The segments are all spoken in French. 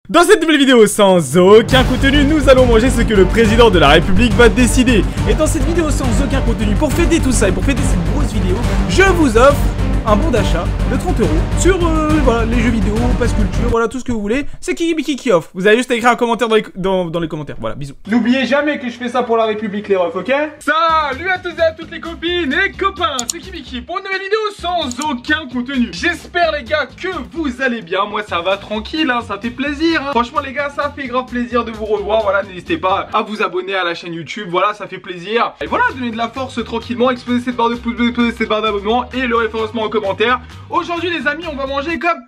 Dans cette nouvelle vidéo sans aucun contenu, nous allons manger ce que le président de la République va décider. Et dans cette vidéo sans aucun contenu, pour fêter tout ça et pour fêter cette grosse vidéo, je vous offre un bon d'achat de 30 € sur voilà, les jeux vidéo, passe culture, voilà tout ce que vous voulez. C'est Kikibiki qui offre. Vous avez juste à écrire un commentaire dans les commentaires. Voilà, bisous. N'oubliez jamais que je fais ça pour la République, les refs, ok? Salut à tous et à toutes les copines et copains, c'est Kikibiki pour une nouvelle vidéo sans aucun contenu. J'espère les gars que vous allez bien. Moi ça va tranquille, hein, ça fait plaisir. Hein. Franchement les gars, ça fait grave plaisir de vous revoir. Voilà, n'hésitez pas à vous abonner à la chaîne YouTube. Voilà, ça fait plaisir. Et voilà, donnez de la force tranquillement, exploser cette barre de pouces bleus, exploser cette barre d'abonnement et le référencement en commentaire. Aujourd'hui les amis, on va manger comme...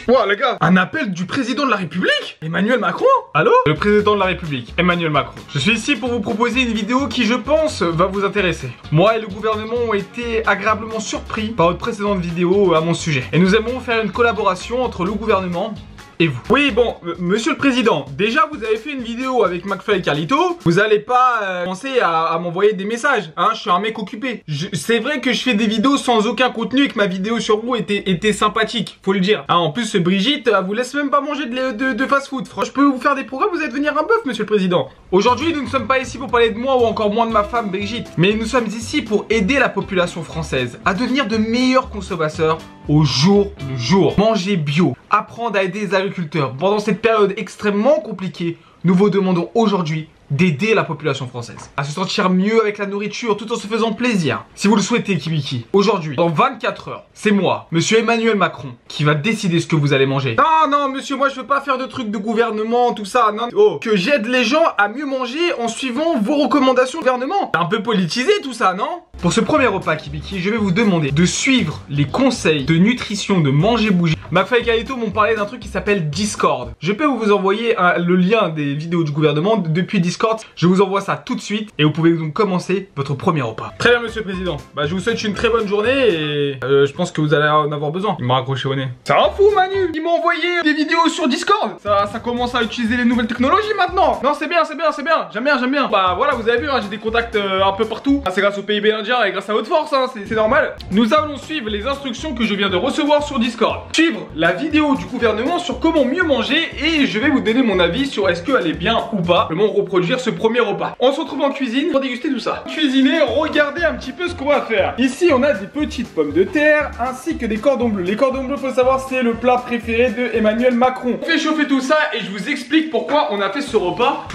Wow les gars, un appel du président de la République, Emmanuel Macron. Allô? Le président de la République, Emmanuel Macron. Je suis ici pour vous proposer une vidéo qui je pense va vous intéresser. Moi et le gouvernement ont été agréablement surpris par votre précédente vidéo à mon sujet. Et nous aimerons faire une collaboration entre le gouvernement et vous. Oui bon, monsieur le président, déjà vous avez fait une vidéo avec McFly et Carlito. Vous allez pas commencer à m'envoyer des messages, hein, je suis un mec occupé. C'est vrai que je fais des vidéos sans aucun contenu et que ma vidéo sur vous était sympathique, faut le dire. Hein, en plus Brigitte, elle vous laisse même pas manger de fast food. Franchement, je peux vous faire des programmes, vous allez devenir un bœuf monsieur le président. Aujourd'hui nous ne sommes pas ici pour parler de moi ou encore moins de ma femme Brigitte. Mais nous sommes ici pour aider la population française à devenir de meilleurs consommateurs au jour le jour. Manger bio, apprendre à aider les agriculteurs. Pendant cette période extrêmement compliquée, nous vous demandons aujourd'hui d'aider la population française à se sentir mieux avec la nourriture tout en se faisant plaisir. Si vous le souhaitez Kibiki, aujourd'hui, dans 24 heures, c'est moi, monsieur Emmanuel Macron, qui va décider ce que vous allez manger. Non, non, monsieur, moi je veux pas faire de trucs de gouvernement, tout ça, non. Oh, que j'aide les gens à mieux manger en suivant vos recommandations de gouvernement. C'est un peu politisé tout ça, non? Pour ce premier repas Kibiki, je vais vous demander de suivre les conseils de nutrition de Manger Bouger. McFly et Carlito m'ont parlé d'un truc qui s'appelle Discord. Je peux vous envoyer le lien des vidéos du gouvernement depuis Discord. Je vous envoie ça tout de suite et vous pouvez donc commencer votre premier repas. Très bien monsieur le président, bah je vous souhaite une très bonne journée et je pense que vous allez en avoir besoin. Il m'a raccroché au nez. C'est un fou Manu, il m'a envoyé des vidéos sur Discord. Ça commence à utiliser les nouvelles technologies maintenant. Non c'est bien, c'est bien, c'est bien, j'aime bien, j'aime bien. Bah voilà, vous avez vu, hein, j'ai des contacts un peu partout. C'est grâce au PIB indien et grâce à votre force, hein, c'est normal. Nous allons suivre les instructions que je viens de recevoir sur Discord. Suivre la vidéo du gouvernement sur comment mieux manger et je vais vous donner mon avis sur est-ce qu'elle est bien ou pas. Comment reproduire ce premier repas. On se retrouve en cuisine pour déguster tout ça. Cuisiner, regardez un petit peu ce qu'on va faire. Ici on a des petites pommes de terre ainsi que des cordons bleus. Les cordons bleus, faut savoir, c'est le plat préféré de Emmanuel Macron. On fait chauffer tout ça et je vous explique pourquoi on a fait ce repas.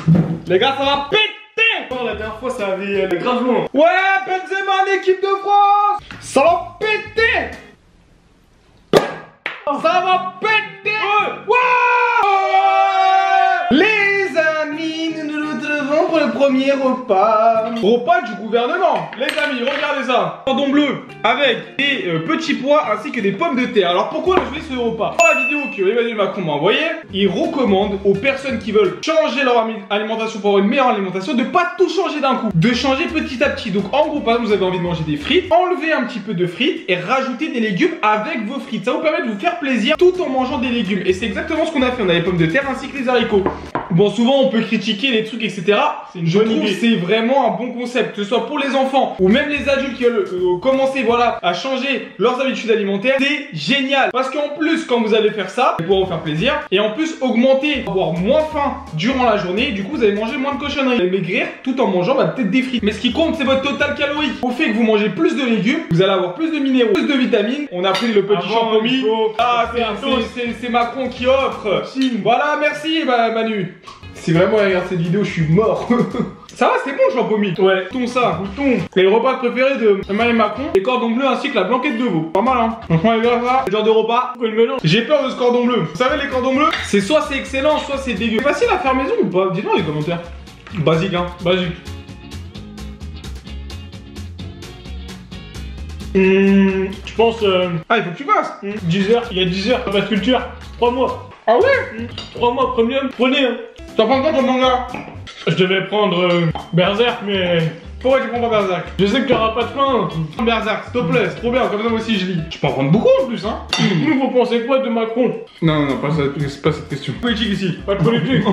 Les gars, ça va péter. Oh, la dernière fois ça avait grave loin. Ouais, Benzema en équipe de France. Ça va péter. Ça va péter. Ouais. Les amis, nous nous retrouvons pour le premier repas. Repas du gouvernement. Les amis, regardez ça. Cordon bleu avec des petits pois ainsi que des pommes de terre. Alors pourquoi on a choisi ce repas? Dans la vidéo que Emmanuel Macron m'a envoyée, il recommande aux personnes qui veulent changer leur alimentation pour avoir une meilleure alimentation de pas tout changer d'un coup, de changer petit à petit. Donc en gros, par exemple, vous avez envie de manger des frites, enlevez un petit peu de frites et rajoutez des légumes avec vos frites. Ça vous permet de vous faire plaisir tout en mangeant des légumes. Et c'est exactement ce qu'on a fait. On a les pommes de terre ainsi que les haricots. Bon, souvent on peut critiquer les trucs, etc. C'est une bonne idée. C'est vraiment un bon concept, que ce soit pour les enfants ou même les adultes qui veulent commencer, voilà, à changer leurs habitudes alimentaires. C'est génial parce qu'en plus, quand vous allez faire ça, vous pourrez vous faire plaisir et en plus augmenter, avoir moins faim durant la journée. Du coup, vous allez manger moins de cochonneries. Vous allez maigrir tout en mangeant peut-être des frites. Mais ce qui compte, c'est votre total calorique. Au fait que vous mangez plus de légumes, vous allez avoir plus de minéraux, plus de vitamines. On a pris le petit champomis. Ah, c'est Macron qui offre. Voilà, merci Manu. Si vraiment il regarde cette vidéo, je suis mort. Ça va, c'est bon le champomis. Ouais, bouton ça, bouton. C'est le repas préféré de Emmanuel Macron. Les cordons bleus ainsi que la blanquette de veau. Pas mal hein. Franchement les gars, ça, le genre de repas, le mélange. J'ai peur de ce cordon bleu. Vous savez les cordons bleus, c'est soit c'est excellent, soit c'est dégueu. C'est facile à faire maison ou pas? Dites-moi dans les commentaires. Basique hein, basique. Je pense Ah il faut que tu fasses 10 heures, il y a 10 heures, passe culture, 3 mois. Ah ouais 3 mois premium, prenez hein. T'en prends quoi ton manga? Je devais prendre Berserk mais... Pourquoi tu prends pas Berserk? Je sais que tu n'auras pas de faim. Berserk, s'il te plaît, c'est trop bien, comme ça moi aussi je lis. Je peux en prendre beaucoup en plus hein. Vous pensez quoi de Macron? Non, pas cette question. Politique ici. Pas de politique.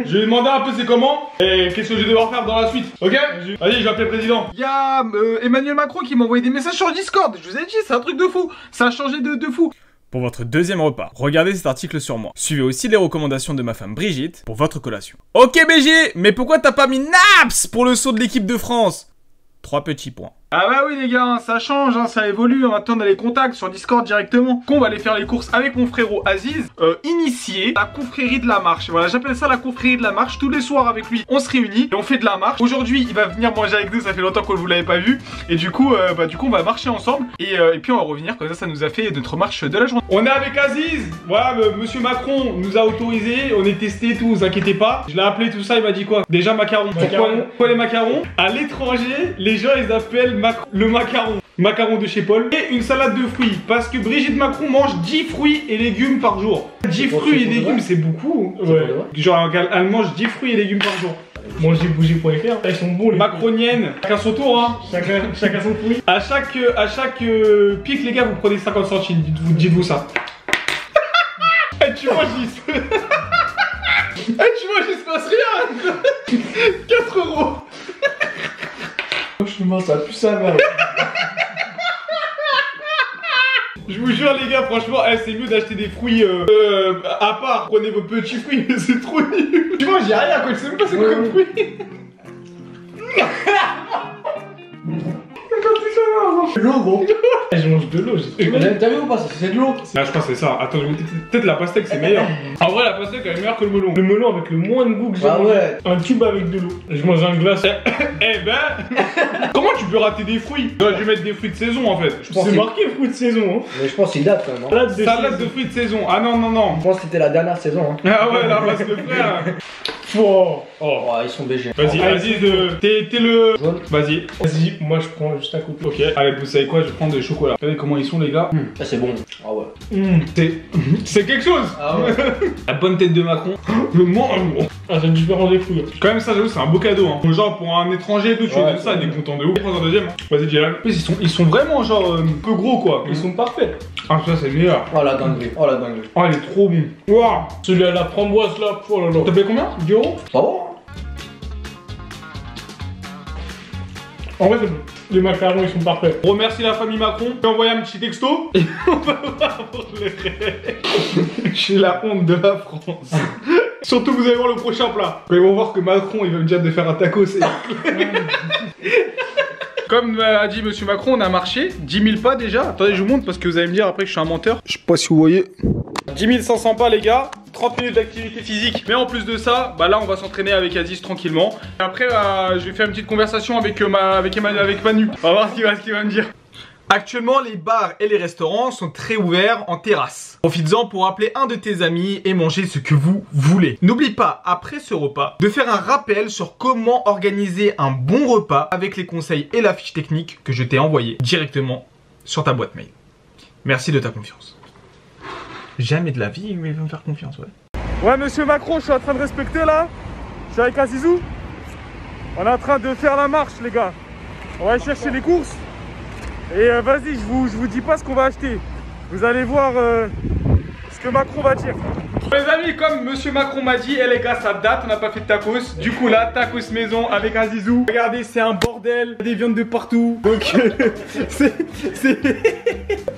Je vais demander un peu c'est comment et qu'est-ce que je vais devoir faire dans la suite. Ok? Vas-y, je vais appeler le président. Il y a Emmanuel Macron qui m'a envoyé des messages sur Discord. Je vous ai dit, c'est un truc de fou. Ça a changé de fou. pour votre deuxième repas. Regardez cet article sur moi. Suivez aussi les recommandations de ma femme Brigitte pour votre collation. Ok BG, mais pourquoi t'as pas mis Naps pour le saut de l'équipe de France? 3 petits points. Ah bah oui les gars, ça change, ça évolue, maintenant on a les contacts sur Discord directement. On va aller faire les courses avec mon frérot Aziz, initié la confrérie de la marche. Voilà, j'appelle ça la confrérie de la marche. Tous les soirs avec lui, on se réunit et on fait de la marche. Aujourd'hui, il va venir manger avec nous, ça fait longtemps que vous l'avez pas vu. Et du coup, on va marcher ensemble et puis on va revenir, comme ça nous a fait notre marche de la journée. On est avec Aziz, voilà, monsieur Macron nous a autorisé, on est testé et tout, vous inquiétez pas. Je l'ai appelé tout ça, il m'a dit quoi? Déjà macarons. Pourquoi les macarons? À l'étranger, les gens ils appellent le macaron de chez Paul et une salade de fruits parce que Brigitte Macron mange 10 fruits et légumes par jour. 10 fruits et légumes c'est beaucoup. Ouais. Genre elle mange 10 fruits et légumes par jour. Mangerbougie.fr, ils sont bons les macroniennes. Chacun son tour hein. Chacun son fruit. À chaque pic les gars vous prenez 50 centimes, dites-vous ça. Tu manges il se passe rien. 4 €. Franchement, ça pue sa mère. Je vous jure les gars, franchement, c'est mieux d'acheter des fruits à part. Prenez vos petits fruits, c'est trop nul. Tu vois, j'ai rien quoi, je sais même pas c'est quoi comme fruit. C'est de l'eau gros. Je mange de l'eau. T'as vu ou pas? C'est de l'eau. Ah, je pense que c'est ça. Attends, peut-être la pastèque c'est meilleur. En vrai, la pastèque elle est meilleure que le melon. Le melon avec le moins de goût que j'ai mangé. Un tube avec de l'eau. Je mange un glace. Eh ben, comment tu peux rater des fruits? J'aurais dû mettre des fruits de saison en fait. C'est marqué fruits de saison. Hein. Mais je pense qu'il date quand même. Hein. Salade de fruits de saison. Ah non, non, non. Je pense que c'était la dernière saison. Hein. Ah ouais, là, parce que frère. Oh. Ils sont BG. Vas-y, vas-y, t'es le. Vas-y. Vas-y, moi je prends juste à côté. Ok, allez, vous savez quoi? Je vais prendre des chocolats. Regardez comment ils sont, les gars. Ça, c'est bon. Ah ouais. C'est quelque chose. Ah ouais. La bonne tête de Macron. Le mange. Ah, c'est différent des fruits. Quand même, ça, j'avoue, c'est un beau cadeau. Hein. Genre, pour un étranger, tout, tu donnes ça, il est content de ouf. Prends un deuxième. Vas-y, Dylan. Ils sont vraiment, genre, un peu gros, quoi. Ils sont parfaits. Ah, ça, c'est le meilleur. Oh la dinguerie. Oh la dinguerie. Oh, il est trop bon. Waouh. Celui à la framboise là. Oh là là. T'as payé combien? 10 €? Ça va? En vrai, les macarons ils sont parfaits. On remercie la famille Macron. J'ai envoyé un petit texto. Et on va voir pour le reste. Je suis la honte de la France. Surtout, vous allez voir le prochain plat. Quand ils vont voir que Macron, il va me dire de faire un taco, c'est. Comme a dit monsieur Macron, on a marché 10 000 pas déjà. Attendez, je vous montre parce que vous allez me dire après que je suis un menteur. Je sais pas si vous voyez. 10 500 pas les gars, 30 minutes d'activité physique. Mais en plus de ça, bah là on va s'entraîner avec Aziz tranquillement. Et après je vais faire une petite conversation avec Manu. On va voir ce qu'il va me dire. Actuellement, les bars et les restaurants sont très ouverts en terrasse. Profites-en pour appeler un de tes amis et manger ce que vous voulez. N'oublie pas, après ce repas, de faire un rappel sur comment organiser un bon repas avec les conseils et la fiche technique que je t'ai envoyée directement sur ta boîte mail. Merci de ta confiance. Jamais de la vie, il va me faire confiance, ouais. Ouais, monsieur Macron, je suis en train de respecter là. Je suis avec Azizou. On est en train de faire la marche, les gars. On va aller chercher les courses. Et vas-y, je vous dis pas ce qu'on va acheter. Vous allez voir ce que Macron va dire. Les amis, comme monsieur Macron m'a dit, les gars, ça date, on n'a pas fait de tacos. Du coup là, tacos maison avec Azizou. Regardez, c'est un bordel, des viandes de partout. Donc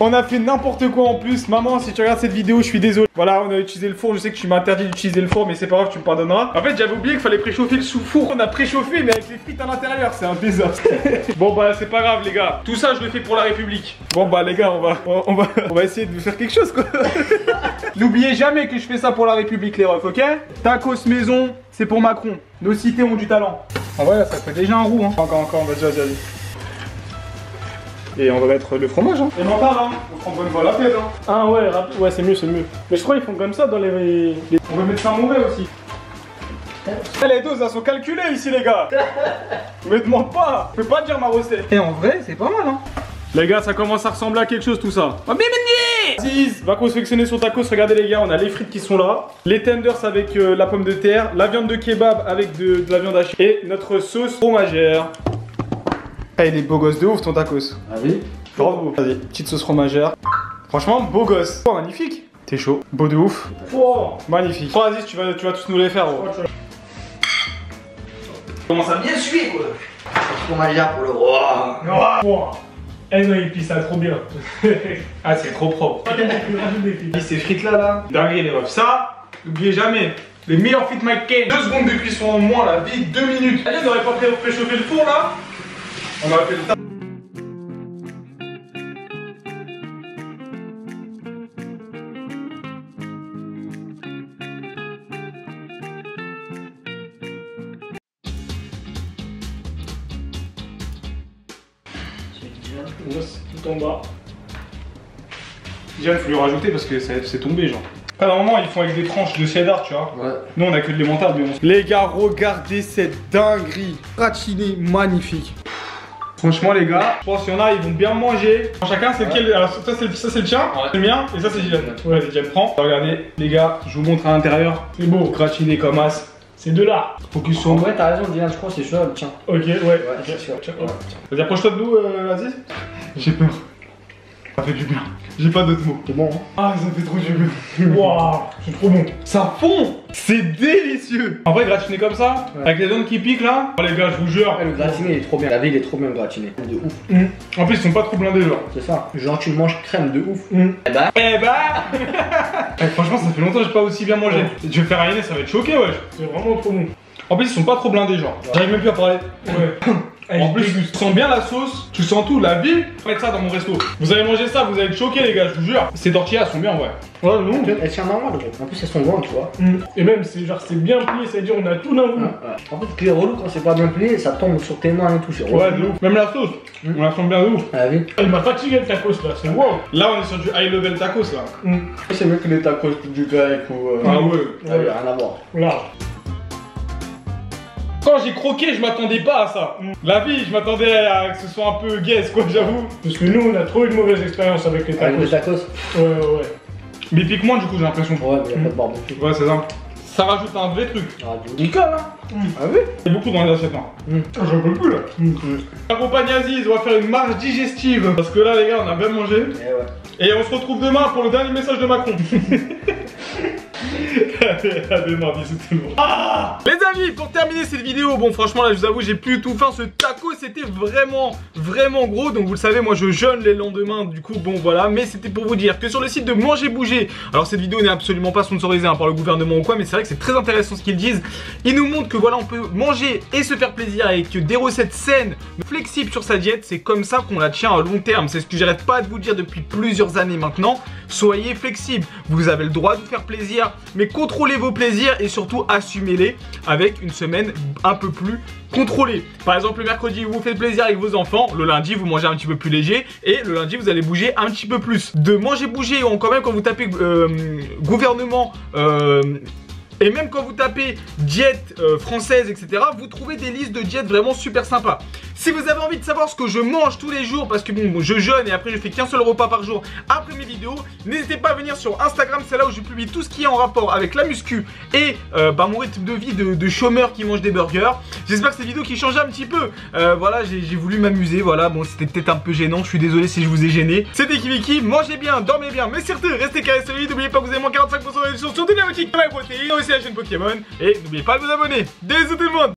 on a fait n'importe quoi en plus. Maman, si tu regardes cette vidéo, je suis désolé. Voilà, on a utilisé le four. Je sais que tu m'as interdit d'utiliser le four, mais c'est pas grave, tu me pardonneras. En fait, j'avais oublié qu'il fallait préchauffer le sous-four. On a préchauffé, mais avec les frites à l'intérieur, c'est un désastre. Bon bah, c'est pas grave les gars. Tout ça, je le fais pour la République. Bon bah les gars, on va essayer de faire quelque chose quoi. N'oubliez jamais que je fais ça pour la République les refs, ok? Tacos maison, c'est pour Macron. Nos cités ont du talent. En vrai, ça fait déjà un roux, hein. Encore, vas-y. Et on va mettre le fromage, hein. Et mental, hein. On prend bonne voie la tête, hein. Ah ouais, ouais, c'est mieux. Mais je crois qu'ils font comme ça dans les... On va mettre ça mauvais aussi. Les doses, elles sont calculées ici, les gars. Me demande pas. Je peux pas dire ma recette. Et en vrai, c'est pas mal, hein. Les gars, ça commence à ressembler à quelque chose tout ça. Aziz va confectionner son tacos. Regardez les gars, on a les frites qui sont là, les tenders avec la pomme de terre, la viande de kebab avec de la viande hachée et notre sauce fromagère. Ah, il est beau gosse de ouf ton tacos. Ah oui. Bravo. Vas-y, petite sauce fromagère. Franchement, beau gosse. Oh, magnifique. T'es chaud. Beau de ouf. Oh. Magnifique. Oh, Aziz, tu vas tous nous les faire. Gros. Commence à bien suer quoi. Fromagère pour le roi. Oh. Eh non, il pisse ça trop bien. Ah, c'est trop propre. Rajoute des Ces frites là, dingue les refs. Ça, n'oubliez jamais, les meilleurs frites McCain. 2 secondes de cuisson en moins, la vie, 2 minutes. Allez, on n'aurait pas préchauffé le four là. On aurait fait le tas. Tout en bas. Déjà, il faut lui rajouter parce que c'est tombé, genre. Après, normalement, ils font avec des tranches de cheddar, tu vois. Ouais. Nous, on a que de l'émental, mais Les gars, regardez cette dinguerie. Gratiné, magnifique. Franchement, les gars, je pense qu'il y en a, ils vont bien manger. Chacun, c'est lequel? Alors, ça, c'est le tien, c'est le mien, et ça, c'est Dylan. Ouais, Dylan prend. Regardez, les gars, je vous montre à l'intérieur. C'est beau, gratiné comme as. C'est de là. Focus sur. En vrai, t'as raison, Dylan, je crois que c'est celui-là, tiens. Ok, ouais. C'est sûr. Vas-y, approche-toi de nous, Aziz. J'ai peur. Ça fait du bien. J'ai pas d'autres mots. C'est bon, hein? Ah, ça fait trop du bien. Waouh, c'est trop bon. Ça fond. C'est délicieux. En vrai, gratiné comme ça, avec les zones qui piquent là. Oh, les gars, je vous jure. Le gratiné, il est trop bien. La vie, il est trop bien gratiné. De ouf. En plus, ils sont pas trop blindés, genre. C'est ça. Genre, tu manges crème de ouf. Eh bah franchement, ça fait longtemps que j'ai pas aussi bien mangé. Je vais faire à Inès, ça va être choqué, wesh. C'est vraiment trop bon. En plus, ils sont pas trop blindés, genre. J'arrive même plus à parler. Ouais. En plus, tu sens bien la sauce, tu sens tout, la vie. Je vais mettre ça dans mon resto. Vous allez manger ça, vous allez être choqués, les gars, je vous jure. Ces tortillas sont bien, en vrai. Ouais, non. Elles tiennent normal, gros. En plus, elles sont grandes, tu vois. Et même, c'est genre, c'est bien plié, c'est-à-dire, on a tout d'un coup. En fait, ce qui est relou quand c'est pas bien plié, ça tombe sur tes mains et tout. C'est relou. Ouais, de ouf. Même la sauce, on la sent bien de ouf. Ah oui. Il m'a fatigué le tacos là, c'est wow. Là, on est sur du high level tacos, là. C'est mieux que les tacos du grec ou. Ah ouais. Ah, y a rien à voir. Là. Quand j'ai croqué, je m'attendais pas à ça. La vie, je m'attendais à que ce soit un peu gaze, quoi, j'avoue. Parce que nous, on a trop eu de mauvaise expérience avec les tacos. Avec les tacos. Ouais. Mais il pique moins, du coup, j'ai l'impression. Ouais, mais y'a pas de barbecue. Ouais, c'est ça. Ça rajoute un vrai truc. Ah, du nickel, hein. Ah oui. Il y a beaucoup dans les assiettes, hein. J'en peux plus là. Accompagne Aziz, on va faire une marche digestive. Parce que là, les gars, on a bien mangé. Et ouais. Et on se retrouve demain pour le dernier message de Macron. À demain, bisous tout le monde. Les amis, pour terminer cette vidéo, bon franchement là je vous avoue j'ai plus tout faim. Ce taco c'était vraiment gros. Donc vous le savez, moi je jeûne les lendemains. Du coup bon voilà, mais c'était pour vous dire que sur le site de Manger Bouger, alors cette vidéo n'est absolument pas sponsorisée par le gouvernement ou quoi, mais c'est vrai que c'est très intéressant ce qu'ils disent. Ils nous montrent que voilà, on peut manger et se faire plaisir avec des recettes saines, flexibles sur sa diète. C'est comme ça qu'on la tient à long terme. C'est ce que j'arrête pas de vous dire depuis plusieurs années maintenant. Soyez flexibles, vous avez le droit de vous faire plaisir, mais contrôlez vos plaisirs et surtout assumez-les avec une semaine un peu plus contrôlée. Par exemple, le mercredi, vous vous faites plaisir avec vos enfants, le lundi, vous mangez un petit peu plus léger et le lundi, vous allez bouger un petit peu plus. De manger, bouger, ou quand même quand vous tapez gouvernement... et même quand vous tapez diète française, etc., vous trouvez des listes de diètes vraiment super sympas. Si vous avez envie de savoir ce que je mange tous les jours, parce que bon, je jeûne et après je fais qu'un seul repas par jour après mes vidéos, n'hésitez pas à venir sur Instagram, c'est là où je publie tout ce qui est en rapport avec la muscu et mon rythme de vie de chômeur qui mange des burgers. J'espère que cette vidéo qui change un petit peu. Voilà, j'ai voulu m'amuser, voilà, bon c'était peut-être un peu gênant, je suis désolé si je vous ai gêné. C'était Kiviki, mangez bien, dormez bien, mais surtout restez carrés sur la vidéo, n'oubliez pas que vous avez moins 45% de réduction sur toutes les boutiques de ma protéine, aussi la chaîne Pokémon, et n'oubliez pas de vous abonner. Bisous tout le monde.